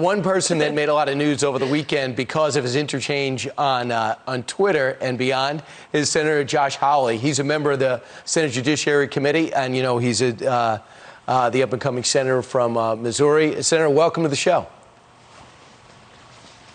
one person that made a lot of news over the weekend because of his interchange on Twitter and beyond is Senator Josh Hawley. He's a member of the Senate Judiciary Committee, and, he's the up-and-coming senator from Missouri. Senator, welcome to the show.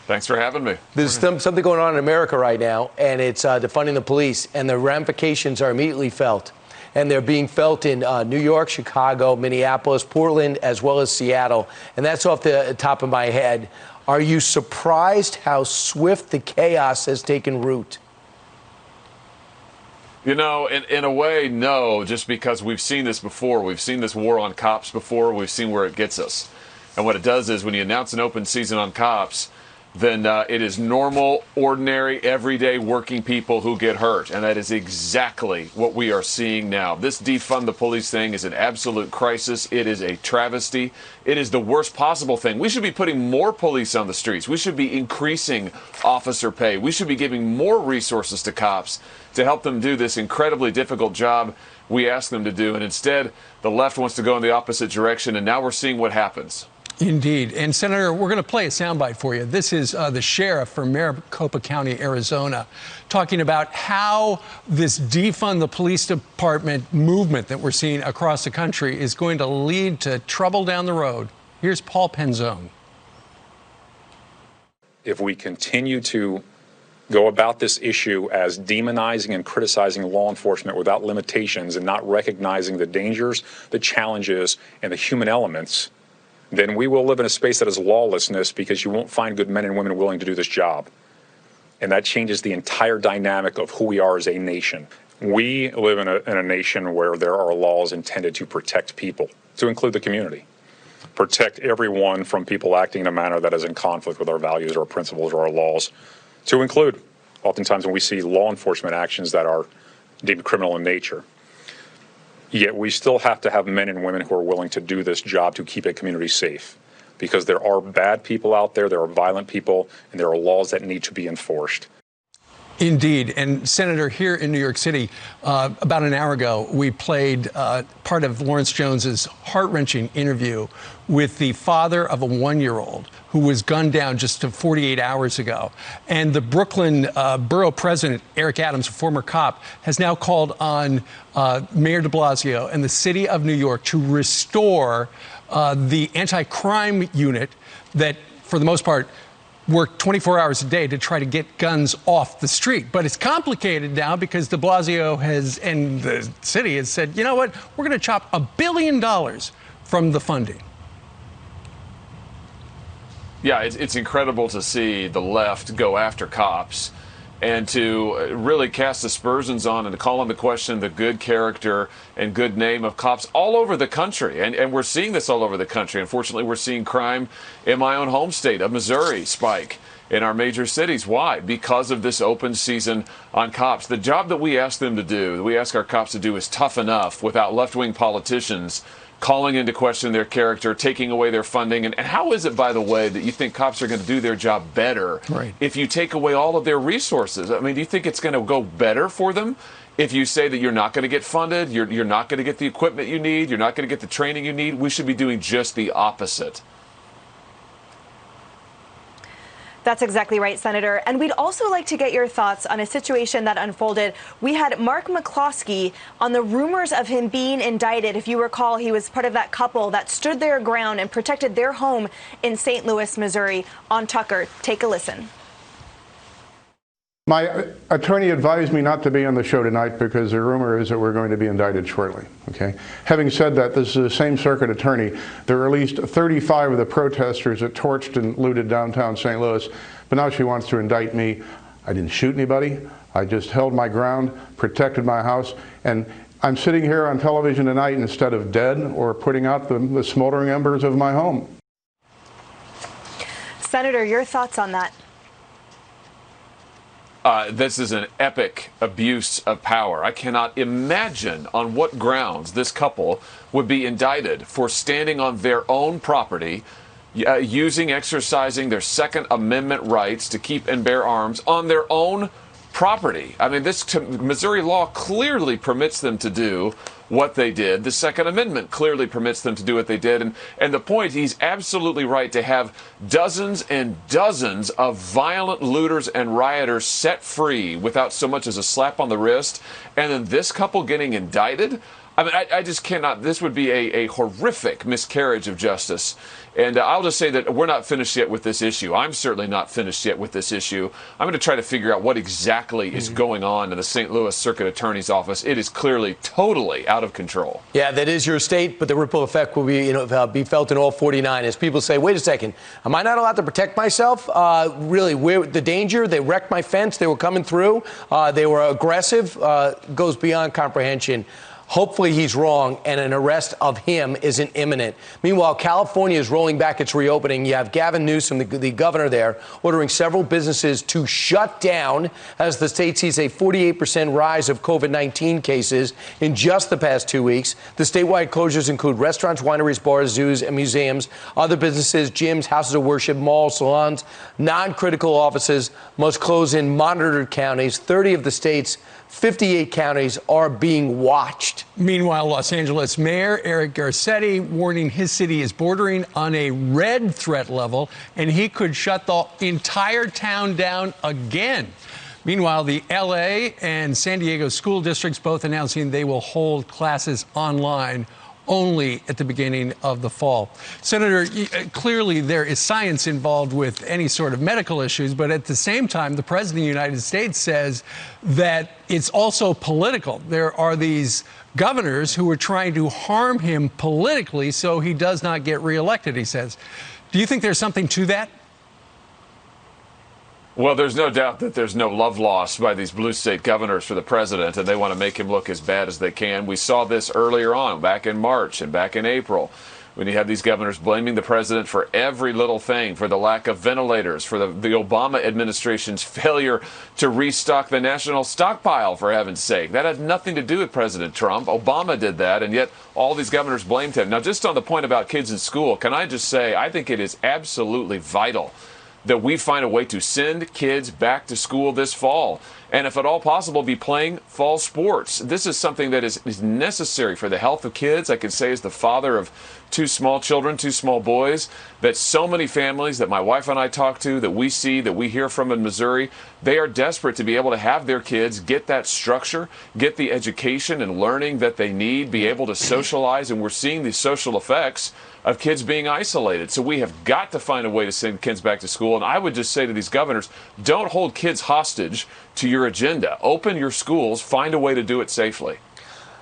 Thanks for having me. There's something going on in America right now, and it's defunding the police, and the ramifications are immediately felt. And they're being felt in New York, Chicago, Minneapolis, Portland, as well as Seattle. And that's off the top of my head. Are you surprised how swift the chaos has taken root? In a way, no, just because we've seen this before. We've seen this war on cops before. We've seen where it gets us. And what it does is when you announce an open season on cops, then it is normal, ordinary, everyday working people who get hurt. And that is exactly what we are seeing now. This defund the police thing is an absolute crisis. It is a travesty. It is the worst possible thing. We should be putting more police on the streets. We should be increasing officer pay. We should be giving more resources to cops to help them do this incredibly difficult job we ask them to do. And instead, the left wants to go in the opposite direction. And now we're seeing what happens. Indeed. And, Senator, we're going to play a soundbite for you. This is the sheriff from Maricopa County, Arizona, talking about how this defund the police department movement that we're seeing across the country is going to lead to trouble down the road. Here's Paul Penzone. If we continue to go about this issue as demonizing and criticizing law enforcement without limitations and not recognizing the dangers, the challenges, and the human elements, then we will live in a space that is lawlessness because you won't find good men and women willing to do this job. And that changes the entire dynamic of who we are as a nation. We live in a nation where there are laws intended to protect people, to include the community, protect everyone from people acting in a manner that is in conflict with our values or our principles or our laws, to include oftentimes when we see law enforcement actions that are deemed criminal in nature. Yet we still have to have men and women who are willing to do this job to keep a community safe, because there are bad people out there, there are violent people, and there are laws that need to be enforced. Indeed. And, Senator, here in New York City, about an hour ago, we played part of Lawrence Jones's heart-wrenching interview with the father of a 1-year-old who was gunned down just 48 hours ago. And the Brooklyn borough president, Eric Adams, a former cop, has now called on Mayor de Blasio and the city of New York to restore the anti-crime unit that, for the most part, work 24 hours a day to try to get guns off the street. But it's complicated now because de Blasio and the city has said, you know what, we're going to chop $1 billion from the funding. Yeah, it's incredible to see the left go after cops and to really cast aspersions on and to call into question the good character and good name of cops all over the country. And we're seeing this all over the country. Unfortunately, we're seeing crime in my own home state of Missouri spike in our major cities. Why? Because of this open season on cops. The job that we ask them to do, that we ask our cops to do, is tough enough without left-wing politicians calling into question their character, taking away their funding. And how is it, by the way, that you think cops are going to do their job better if you take away all of their resources? I mean, do you think it's going to go better for them if you say that you're not going to get funded, you're not going to get the equipment you need, you're not going to get the training you need? We should be doing just the opposite. That's exactly right, Senator. And we'd also like to get your thoughts on a situation that unfolded. We had Mark McCloskey on the rumors of him being indicted. If you recall, he was part of that couple that stood their ground and protected their home in St. Louis, Missouri, on Tucker. Take a listen. My attorney advised me not to be on the show tonight because the rumor is that we're going to be indicted shortly. Okay. Having said that, this is the same circuit attorney that released 35 of the protesters that torched and looted downtown St. Louis, but now she wants to indict me. I didn't shoot anybody. I just held my ground, protected my house, and I'm sitting here on television tonight instead of dead or putting out the smoldering embers of my home. Senator, your thoughts on that? This is an epic abuse of power. I cannot imagine on what grounds this couple would be indicted for standing on their own property, exercising their Second Amendment rights to keep and bear arms on their own property. I mean, this Missouri law clearly permits them to do what they did. The Second Amendment clearly permits them to do what they did. And the point, he's absolutely right to have dozens and dozens of violent looters and rioters set free without so much as a slap on the wrist. And then this couple getting indicted. I mean, I just cannot. This would be a horrific miscarriage of justice. And I'll just say that we're not finished yet with this issue. I'm certainly not finished yet with this issue. I'm going to try to figure out what exactly is going on in the St. Louis Circuit Attorney's Office. It is clearly totally out of control. Yeah, that is your state, but the ripple effect will be, be felt in all 49 as people say, wait a second, am I not allowed to protect myself? Really, where the danger? They wrecked my fence. They were coming through. They were aggressive. Goes beyond comprehension. Hopefully he's wrong and an arrest of him isn't imminent. Meanwhile, California is rolling back its reopening. You have Gavin Newsom, the governor there, ordering several businesses to shut down as the state sees a 48% rise of COVID-19 cases in just the past 2 weeks. The statewide closures include restaurants, wineries, bars, zoos, and museums. Other businesses, gyms, houses of worship, malls, salons, non-critical offices must close in monitored counties. 30 of the state's 58 counties are being watched. Meanwhile, Los Angeles Mayor Eric Garcetti warning his city is bordering on a red threat level, and he could shut the entire town down again. Meanwhile, the L.A. and San Diego school districts both announcing they will hold classes online only at the beginning of the fall. Senator, clearly there is science involved with any sort of medical issues, but at the same time, the President of the United States says that it's also political. There are these governors who are trying to harm him politically so he does not get reelected, he says. Do you think there's something to that? Well, there's no doubt that there's no love lost by these blue state governors for the president, and they want to make him look as bad as they can. We saw this earlier on, back in March and back in April, when you had these governors blaming the president for every little thing, for the lack of ventilators, for the Obama administration's failure to restock the national stockpile, for heaven's sake. That had nothing to do with President Trump. Obama did that, and yet all these governors blamed him. Now, just on the point about kids in school, can I just say, I think it is absolutely vital that we find a way to send kids back to school this fall. And if at all possible, be playing fall sports. This is something that is necessary for the health of kids. I can say as the father of two small children, two small boys, that so many families that my wife and I talk to, that we see, that we hear from in Missouri, they are desperate to be able to have their kids get that structure, get the education and learning that they need, be able to socialize. And we're seeing the social effects of kids being isolated. So we have got to find a way to send kids back to school. And I would just say to these governors, don't hold kids hostage to your agenda. Open your schools, find a way to do it safely.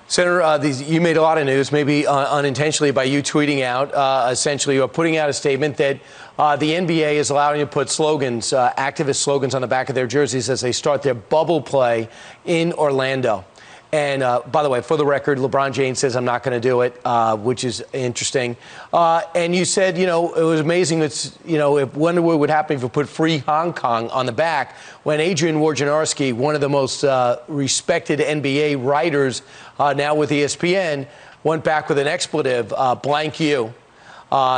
Senator, you made a lot of news, maybe unintentionally, by you tweeting out, essentially, you're putting out a statement that the NBA is allowing you to put slogans, activist slogans on the back of their jerseys as they start their bubble play in Orlando. And by the way, for the record, LeBron James says I'm not going to do it, which is interesting. And you said, it was amazing. It's, if wonder what would happen if you put Free Hong Kong on the back. When Adrian Wojnarowski, one of the most respected NBA writers now with ESPN, went back with an expletive, blank you.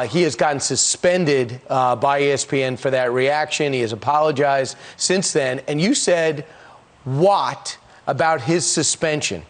He has gotten suspended by ESPN for that reaction. He has apologized since then. And you said, what about his suspension?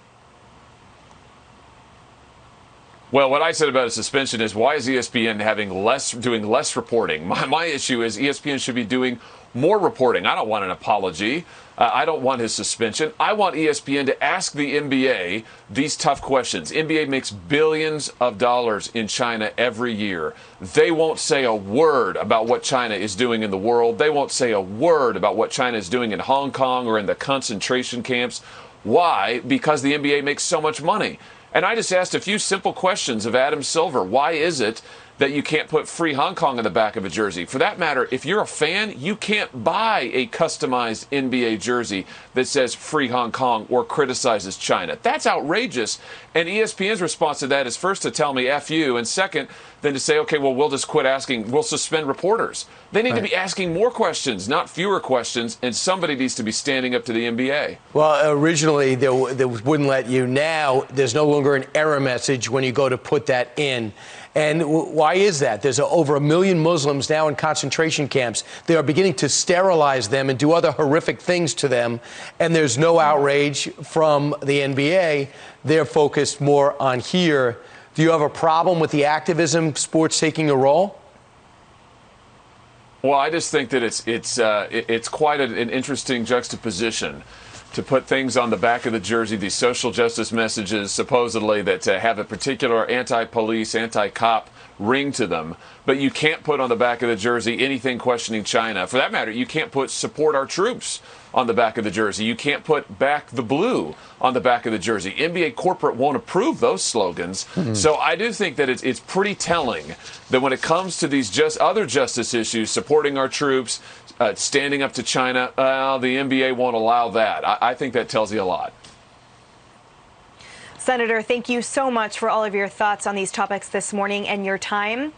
Well, what I said about his suspension is, why is ESPN doing less reporting? My issue is ESPN should be doing more reporting. I don't want an apology. I don't want his suspension. I want ESPN to ask the NBA these tough questions. NBA makes billions of dollars in China every year. They won't say a word about what China is doing in the world. They won't say a word about what China is doing in Hong Kong or in the concentration camps. Why? Because the NBA makes so much money. And I just asked a few simple questions of Adam Silver. Why is it that you can't put Free Hong Kong on the back of a jersey? For that matter, if you're a fan, you can't buy a customized NBA jersey that says Free Hong Kong or criticizes China. That's outrageous. And ESPN's response to that is first to tell me F you, and second, then to say, okay, well, we'll just quit asking, we'll suspend reporters. They need to be asking more questions, not fewer questions, and somebody needs to be standing up to the NBA. Well, originally they wouldn't let you. Now there's no longer an error message when you go to put that in. And why is that? There's over 1 million Muslims now in concentration camps. They are beginning to sterilize them and do other horrific things to them. And there's no outrage from the NBA. They're focused more on here. Do you have a problem with the activism sports taking a role? Well, I just think that it's quite an interesting juxtaposition to put things on the back of the jersey, these social justice messages supposedly that have a particular anti-police, anti-cop ring to them, but you can't put on the back of the jersey anything questioning China. For that matter, you can't put support our troops on the back of the jersey. You can't put back the blue on the back of the jersey. NBA corporate won't approve those slogans. So I do think that it's pretty telling that when it comes to these other justice issues, supporting our troops, standing up to China, the NBA won't allow that. I think that tells you a lot. Senator, thank you so much for all of your thoughts on these topics this morning and your time.